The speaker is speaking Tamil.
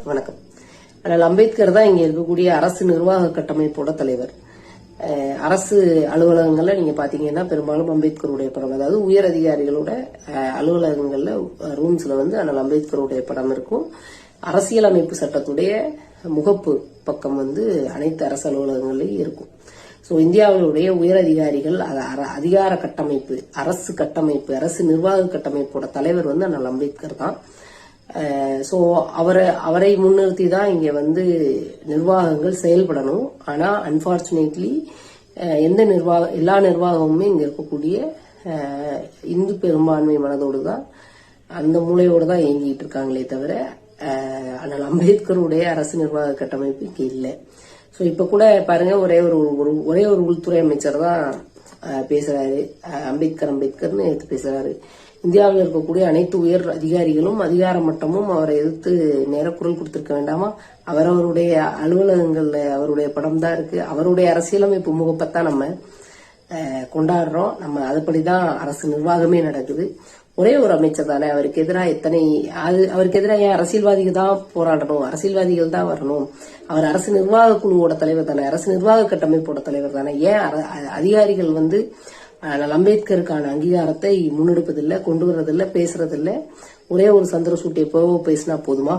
வணக்கம். ஆனால் அம்பேத்கர் தான் இங்க இருக்கக்கூடிய அரசு நிர்வாக கட்டமைப்போட தலைவர். அரசு அலுவலகங்கள்ல நீங்க பாத்தீங்கன்னா பெரும்பாலும் அம்பேத்கருடைய படம், அதாவது உயர் அதிகாரிகளோட அலுவலகங்கள்ல ரூம்ஸ்ல அண்ணல் அம்பேத்கருடைய படம் இருக்கும். அரசியலமைப்பு சட்டத்துடைய முகப்பு பக்கம் அனைத்து அரசு அலுவலகங்கள்லயும் இருக்கும். சோ இந்தியாவுடைய உயர் அதிகாரிகள் அதிகார கட்டமைப்பு, அரசு நிர்வாக கட்டமைப்போட தலைவர் அண்ணல் அம்பேத்கர் தான். சோ அவரை முன்னிறுத்தி தான் இங்க நிர்வாகங்கள் செயல்படணும். ஆனா அன்பார்ச்சுனேட்லி எல்லா நிர்வாகமுமே இங்க இருக்கக்கூடிய இந்து பெரும்பான்மை மனதோடு தான், அந்த மூளையோடு தான் இயங்கிட்டு இருக்காங்களே தவிர ஆனால் அம்பேத்கருடைய அரசு நிர்வாக கட்டமைப்பு இங்க இல்லை. சோ இப்ப கூட பாருங்க, ஒரே ஒரு உள்துறை அமைச்சர் தான் பேசுறாரு, அம்பேத்கர்னு எடுத்து பேசுறாரு. இந்தியாவில் இருக்கக்கூடிய அனைத்து உயர் அதிகாரிகளும் அதிகார மட்டமும் அவரை எதிர்த்து நேர குரல் கொடுத்திருக்க வேண்டாமா? அவருடைய அலுவலகங்கள்ல அவருடைய படம் தான் இருக்கு. அவருடைய அரசியலமைப்பு முகப்பத்தான் நம்ம கொண்டாடுறோம். நம்ம அதுபடிதான் அரசு நிர்வாகமே நடக்குது. ஒரே ஒரு அமைச்சர் தானே, அவருக்கு எதிராக ஏன் அரசியல்வாதிகள் தான் போராடணும், அரசியல்வாதிகள் தான் வரணும்? அவர் அரசு நிர்வாக குழுவோட தலைவர் தானே, அரசு நிர்வாக கட்டமைப்போட தலைவர் தானே. ஏன் அதிகாரிகள் அம்பேத்கருக்கான அங்கீகாரத்தை முன்னெடுப்பதில்லை, கொண்டு வரதில்லை, பேசுறதில்லை? ஒரே ஒரு சந்திரசூட் எப்போ பேசினா போதுமா?